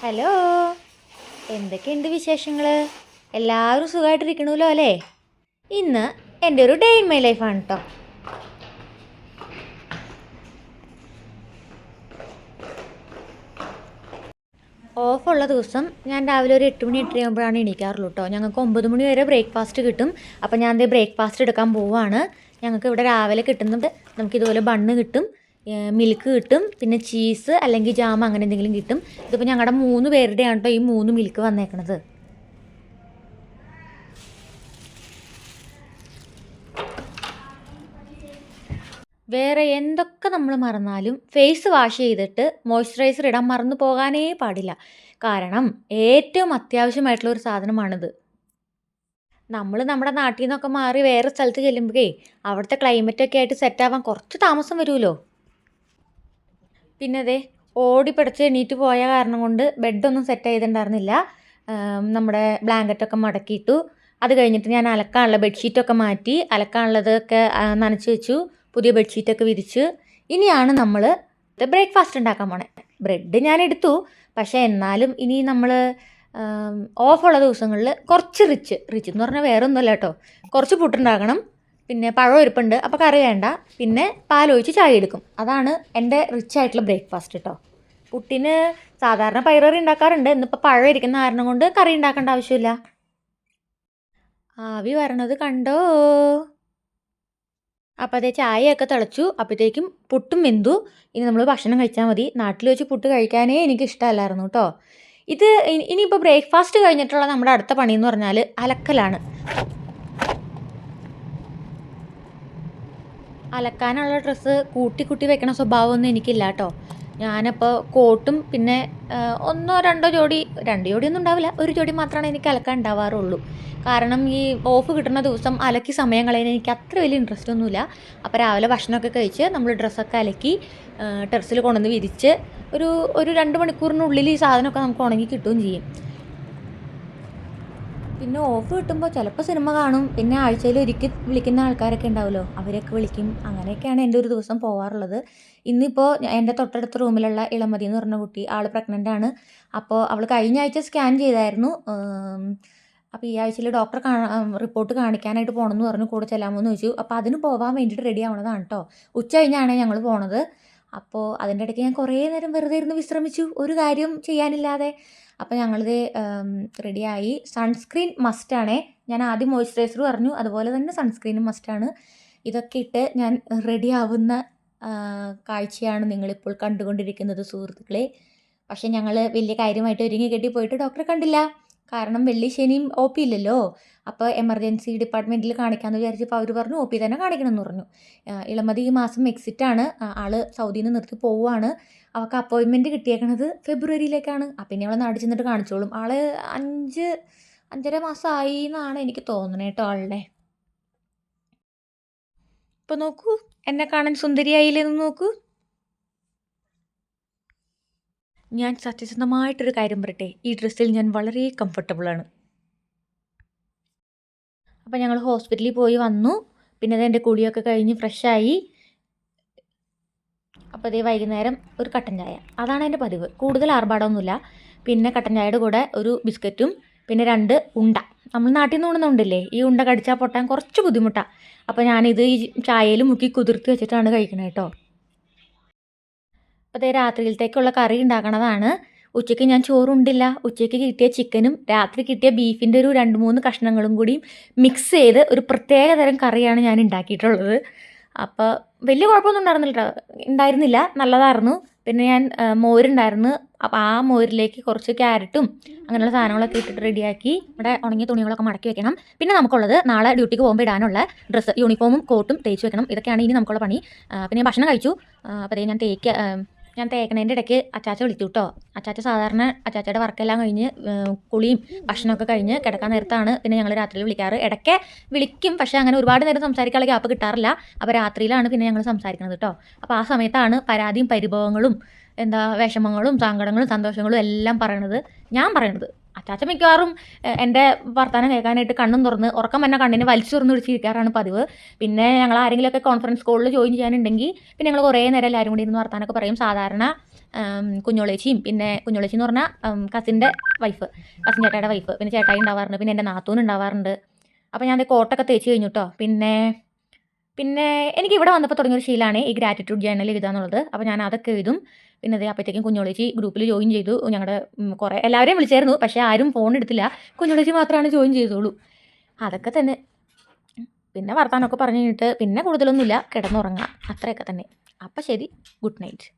Hello, എന്തൊക്കെയുണ്ട് വിശേഷങ്ങൾ? എല്ലാവരും സുഖമായിട്ടിരിക്കണമല്ലോ അല്ലേ? ഇന്ന് എൻ്റെ ഒരു ഡേ ഇൻ മൈ ലൈഫാണ് കേട്ടോ. ഓഫുള്ള ദിവസം ഞാൻ രാവിലെ ഒരു 8 മണി 8:30 ആകുമ്പോഴാണ് എണീക്കാറുള്ളൂ കേട്ടോ. ഞങ്ങൾക്ക് 9 മണി വരെ ബ്രേക്ക്ഫാസ്റ്റ് കിട്ടും. അപ്പോൾ ഞാൻ ബ്രേക്ക്ഫാസ്റ്റ് എടുക്കാൻ പോവുകയാണ്. ഞങ്ങൾക്ക് ഇവിടെ രാവിലെ കിട്ടുന്നുണ്ട്. നമുക്കിതുപോലെ ബണ്ണ് കിട്ടും, മിൽക്ക് കിട്ടും, പിന്നെ ചീസ് അല്ലെങ്കിൽ ജാം അങ്ങനെ എന്തെങ്കിലും കിട്ടും. ഇതിപ്പോൾ ഞങ്ങളുടെ 3 പേരുടെയാണ് കേട്ടോ ഈ 3 മിൽക്ക് വന്നേക്കണത്. വേറെ എന്തൊക്കെ നമ്മൾ മറന്നാലും ഫേസ് വാഷ് ചെയ്തിട്ട് മോയ്സ്ചറൈസർ ഇടാൻ മറന്നു പോകാനേ പാടില്ല. കാരണം ഏറ്റവും അത്യാവശ്യമായിട്ടുള്ള ഒരു സാധനമാണിത്. നമ്മൾ നമ്മുടെ നാട്ടിൽ നിന്നൊക്കെ മാറി വേറെ സ്ഥലത്ത് ചെല്ലുമ്പോഴേ അവിടുത്തെ ക്ലൈമറ്റൊക്കെ ആയിട്ട് സെറ്റാവാൻ കുറച്ച് താമസം വരുമല്ലോ. പിന്നെ അതെ, ഓടിപ്പിടച്ച് എണീറ്റ് പോയ കാരണം കൊണ്ട് ബെഡൊന്നും സെറ്റ് ചെയ്തിട്ടുണ്ടായിരുന്നില്ല. നമ്മുടെ ബ്ലാങ്കറ്റൊക്കെ മടക്കിയിട്ടു. അത് കഴിഞ്ഞിട്ട് ഞാൻ അലക്കാനുള്ള ബെഡ്ഷീറ്റൊക്കെ മാറ്റി, അലക്കാനുള്ളതൊക്കെ നനച്ച് വെച്ചു, പുതിയ ബെഡ്ഷീറ്റൊക്കെ വിരിച്ച്. ഇനിയാണ് നമ്മൾ ബ്രേക്ക്ഫാസ്റ്റ് ഉണ്ടാക്കാൻ പോണേ. ബ്രെഡ് ഞാൻ എടുത്തു, പക്ഷേ എന്നാലും ഇനി നമ്മൾ ഓഫുള്ള ദിവസങ്ങളിൽ കുറച്ച് റിച്ച് എന്ന് പറഞ്ഞാൽ വേറെ ഒന്നുമല്ല കേട്ടോ, കുറച്ച് പുട്ടുണ്ടാക്കണം. പിന്നെ പഴം ഇരിപ്പുണ്ട്, അപ്പോൾ കറി വേണ്ട. പിന്നെ പാലൊഴിച്ച് ചായ എടുക്കും. അതാണ് എൻ്റെ റിച്ച് ആയിട്ടുള്ള ബ്രേക്ക്ഫാസ്റ്റ് കേട്ടോ. പുട്ടിന് സാധാരണ പയറുകറി ഉണ്ടാക്കാറുണ്ട്. ഇന്നിപ്പോൾ പഴം ഇരിക്കുന്ന കാരണം കൊണ്ട് കറി ഉണ്ടാക്കേണ്ട ആവശ്യമില്ല. ആവി വരണത് കണ്ടോ? അപ്പോൾ അതേ ചായയൊക്കെ തിളച്ചു. അപ്പോഴത്തേക്കും പുട്ടും വെന്തു. ഇനി നമ്മൾ ഭക്ഷണം കഴിച്ചാൽ മതി. നാട്ടിൽ വെച്ച് പുട്ട് കഴിക്കാനേ എനിക്ക് ഇഷ്ടമല്ലായിരുന്നു കേട്ടോ. ഇത് ഇനിയിപ്പോൾ ബ്രേക്ക്ഫാസ്റ്റ് കഴിഞ്ഞിട്ടുള്ള നമ്മുടെ അടുത്ത പണി എന്ന് പറഞ്ഞാൽ അലക്കലാണ്. അലക്കാനുള്ള ഡ്രസ്സ് കൂട്ടി വെക്കണ സ്വഭാവമൊന്നും എനിക്കില്ല കേട്ടോ. ഞാനപ്പോൾ കോട്ടും പിന്നെ ഒന്നോ രണ്ടോ ജോഡി, 2 ജോഡിയൊന്നും ഉണ്ടാവില്ല, 1 ജോഡി മാത്രമാണ് എനിക്ക് അലക്കാൻ ഉണ്ടാവാറുള്ളൂ. കാരണം ഈ ഓഫ് കിട്ടുന്ന ദിവസം അലക്കി സമയം കളയാൻ എനിക്ക് അത്ര വലിയ ഇൻട്രസ്റ്റ് ഒന്നുമില്ല. അപ്പോൾ രാവിലെ ഭക്ഷണമൊക്കെ കഴിച്ച് നമ്മൾ ഡ്രസ്സൊക്കെ അലക്കി ടെറസിൽ കൊണ്ടുവന്ന് വിരിച്ച് ഒരു 2 മണിക്കൂറിനുള്ളിൽ ഈ സാധനമൊക്കെ നമുക്ക് ഉണങ്ങി കിട്ടുകയും ചെയ്യും. പിന്നെ ഓഫ് കിട്ടുമ്പോൾ ചിലപ്പോൾ സിനിമ കാണും. പിന്നെ ആഴ്ചയിൽ ഒരിക്കൽ വിളിക്കുന്ന ആൾക്കാരൊക്കെ ഉണ്ടാവുമല്ലോ, അവരൊക്കെ വിളിക്കും. അങ്ങനെയൊക്കെയാണ് എൻ്റെ ഒരു ദിവസം പോവാറുള്ളത്. ഇന്നിപ്പോൾ എൻ്റെ തൊട്ടടുത്ത റൂമിലുള്ള ഇളമതി എന്ന് പറഞ്ഞ കുട്ടി, ആൾ പ്രഗ്നൻ്റ് ആണ്. അപ്പോൾ അവൾ കഴിഞ്ഞ ആഴ്ച സ്കാൻ ചെയ്തായിരുന്നു. അപ്പോൾ ഈ ആഴ്ചയിൽ ഡോക്ടറെ റിപ്പോർട്ട് കാണിക്കാനായിട്ട് പോകണമെന്ന് പറഞ്ഞു. കൂടെ ചെല്ലാമോ എന്ന് ചോദിച്ചു. അപ്പോൾ അതിന് പോകാൻ വേണ്ടിയിട്ട് റെഡി ആവണതാണ് കേട്ടോ. ഉച്ച കഴിഞ്ഞാണ് ഞങ്ങൾ പോണത്. അപ്പോൾ അതിൻ്റെ ഇടയ്ക്ക് ഞാൻ കുറേ നേരം വെറുതെ ഇരുന്ന് വിശ്രമിച്ചു, ഒരു കാര്യം ചെയ്യാനില്ലാതെ. അപ്പോൾ ഞങ്ങളിത് റെഡിയായി. സൺസ്ക്രീൻ മസ്റ്റാണേ. ഞാൻ ആദ്യം മോയ്സ്ചറൈസർ പറഞ്ഞു, അതുപോലെ തന്നെ സൺസ്ക്രീനും മസ്റ്റാണ്. ഇതൊക്കെ ഇട്ട് ഞാൻ റെഡി ആവുന്ന കാഴ്ചയാണ് നിങ്ങളിപ്പോൾ കണ്ടുകൊണ്ടിരിക്കുന്നത് സുഹൃത്തുക്കളെ. പക്ഷേ ഞങ്ങൾ വലിയ കാര്യമായിട്ട് ഒരുങ്ങി കെട്ടി പോയിട്ട് ഡോക്ടറെ കണ്ടില്ല. കാരണം വെള്ളി ശനിയും OP ഇല്ലല്ലോ. അപ്പോൾ എമർജൻസി ഡിപ്പാർട്ട്മെൻറ്റിൽ കാണിക്കാമെന്ന് വിചാരിച്ചപ്പോൾ അവർ പറഞ്ഞു OP തന്നെ കാണിക്കണമെന്ന് പറഞ്ഞു. ഇളമതി ഈ മാസം എക്സിറ്റാണ്. ആൾ സൗദിയിൽ നിന്ന് നിർത്തി പോവുകയാണ്. അവൾക്ക് അപ്പോയിൻമെൻറ്റ് കിട്ടിയേക്കണത് ഫെബ്രുവരിയിലേക്കാണ്. അപ്പം ഇനി അവളെ നാട്ടിൽ ചെന്നിട്ട് കാണിച്ചോളും. ആൾ 5-5.5 മാസമായി എന്നാണ് എനിക്ക് തോന്നണേ കേട്ടോ ആളുടെ. ഇപ്പോൾ നോക്കൂ, എന്നെ കാണാൻ സുന്ദരിയായില്ലെന്ന് നോക്കൂ. ഞാൻ സത്യസന്ധമായിട്ടൊരു കാര്യം പറയട്ടെ, ഈ ഡ്രസ്സിൽ ഞാൻ വളരെ കംഫർട്ടബിളാണ്. അപ്പോൾ ഞങ്ങൾ ഹോസ്പിറ്റലിൽ പോയി വന്നു. പിന്നെ എൻ്റെ കുളിയൊക്കെ കഴിഞ്ഞ് ഫ്രഷായി. അപ്പോൾ അതേ വൈകുന്നേരം ഒരു കട്ടൻ ചായ, അതാണ് എൻ്റെ പതിവ്. കൂടുതൽ ആർഭാടമൊന്നുമില്ല. പിന്നെ കട്ടൻ ചായയുടെ കൂടെ ഒരു ബിസ്ക്കറ്റും പിന്നെ 2 ഉണ്ട. നമ്മൾ നാട്ടിൽ നിന്ന് കൊണ്ടുവന്ന ഉണ്ടല്ലേ, ഈ ഉണ്ട കടിച്ചാൽ പൊട്ടാൻ കുറച്ച് ബുദ്ധിമുട്ടാണ്. അപ്പോൾ ഞാനിത് ഈ ചായയിൽ മുക്കി കുതിർത്ത് വെച്ചിട്ടാണ് കഴിക്കണത് കേട്ടോ. അപ്പോൾ അതേ രാത്രിയിലത്തേക്കുള്ള കറി ഉണ്ടാക്കണതാണ്. ഉച്ചയ്ക്ക് ഞാൻ ചോറുണ്ടില്ല. ഉച്ചയ്ക്ക് കിട്ടിയ ചിക്കനും രാത്രി കിട്ടിയ ബീഫിൻ്റെ ഒരു 2-3 കഷ്ണങ്ങളും കൂടി മിക്സ് ചെയ്ത് ഒരു പ്രത്യേക തരം കറിയാണ് ഞാൻ ഉണ്ടാക്കിയിട്ടുള്ളത്. അപ്പോൾ വലിയ കുഴപ്പമൊന്നും ഉണ്ടായിരുന്നില്ല, നല്ലതായിരുന്നു. പിന്നെ ഞാൻ മോരുണ്ടായിരുന്നു. അപ്പോൾ ആ മോരിലേക്ക് കുറച്ച് ക്യാരറ്റും അങ്ങനെയുള്ള സാധനങ്ങളൊക്കെ ഇട്ടിട്ട് റെഡിയാക്കി. ഇവിടെ ഉണങ്ങിയ തുണികളൊക്കെ മടക്കി വെക്കണം. പിന്നെ നമുക്കുള്ളത് നാളെ ഡ്യൂട്ടിക്ക് പോകുമ്പോൾ ഇടാനുള്ള ഡ്രസ്സ്, യൂണിഫോമും കോട്ടും തേച്ച് വെക്കണം. ഇതൊക്കെയാണ് ഇനി നമുക്കുള്ള പണി. പിന്നെ ഞാൻ ഭക്ഷണം കഴിച്ചു. അപ്പോൾ ഞാൻ തേക്കണേൻ്റെ ഇടയ്ക്ക് അച്ചാച്ച വിളിച്ചു കേട്ടോ. അച്ചാച്ച സാധാരണ അച്ചാച്ചയുടെ വർക്കെല്ലാം കഴിഞ്ഞ് കുളിയും ഭക്ഷണമൊക്കെ കഴിഞ്ഞ് കിടക്കാൻ നേരത്താണ് പിന്നെ ഞങ്ങൾ രാത്രിയിൽ വിളിക്കാറ്. ഇടയ്ക്ക് വിളിക്കും, പക്ഷേ അങ്ങനെ ഒരുപാട് നേരം സംസാരിക്കാനുള്ള ഗ്യാപ്പ് കിട്ടാറില്ല. അപ്പോൾ രാത്രിയിലാണ് പിന്നെ ഞങ്ങൾ സംസാരിക്കുന്നത് കേട്ടോ. അപ്പോൾ ആ സമയത്താണ് പരാതിയും പരിഭവങ്ങളും വിഷമങ്ങളും സങ്കടങ്ങളും സന്തോഷങ്ങളും എല്ലാം ഞാൻ പറയണത്. അച്ചാച്ച മിക്കവാറും എൻ്റെ വർത്തമാനം കേൾക്കാനായിട്ട് കണ്ണും തുറന്ന് ഉറക്കം തന്നെ കണ്ണിന് വലിച്ചു തുറന്ന് പിടിച്ചിരിക്കാറാണ് പതിവ്. പിന്നെ ഞങ്ങൾ ആരെങ്കിലുമൊക്കെ കോൺഫറൻസ് കോളിൽ ജോയിൻ ചെയ്യാനുണ്ടെങ്കിൽ പിന്നെ ഞങ്ങൾ കുറേ നേരം എല്ലാവരും കൂടി ഇരുന്ന് വർത്താനമൊക്കെ പറയും. സാധാരണ കുഞ്ഞോളേച്ചിയും, പിന്നെ കുഞ്ഞോളേച്ചി എന്ന് പറഞ്ഞാൽ കസിൻ ചേട്ടായുടെ വൈഫ്, പിന്നെ ചേട്ടായി ഉണ്ടാവാറുണ്ട്, പിന്നെ എൻ്റെ നാത്തൂൻ ഉണ്ടാവാറുണ്ട്. അപ്പോൾ ഞാൻ കോട്ടൊക്കെ തേച്ച് കഴിഞ്ഞു കേട്ടോ. പിന്നെ എനിക്ക് ഇവിടെ വന്നപ്പോൾ തുടങ്ങിയൊരു ശീലമാണ് ഈ ഗ്രാറ്റിറ്റ്യൂഡ് ജേർണൽ എഴുതാന്നുള്ളത്. അപ്പോൾ ഞാൻ അതൊക്കെ എഴുതും. പിന്നെ അതേ അപ്പോഴത്തേക്കും കുഞ്ഞോളേച്ചി ഗ്രൂപ്പിൽ ജോയിൻ ചെയ്തു. ഞങ്ങളുടെ കുറേ എല്ലാവരെയും വിളിച്ചായിരുന്നു, പക്ഷേ ആരും ഫോൺ എടുത്തില്ല. കുഞ്ഞോളേച്ചി മാത്രമാണ് ജോയിൻ ചെയ്തോളൂ. അതൊക്കെ തന്നെ. പിന്നെ വർത്താനമൊക്കെ പറഞ്ഞു കഴിഞ്ഞിട്ട് പിന്നെ കൂടുതലൊന്നുമില്ല, കിടന്നുറങ്ങാം, അത്രയൊക്കെ തന്നെ. അപ്പം ശരി, ഗുഡ് നൈറ്റ്.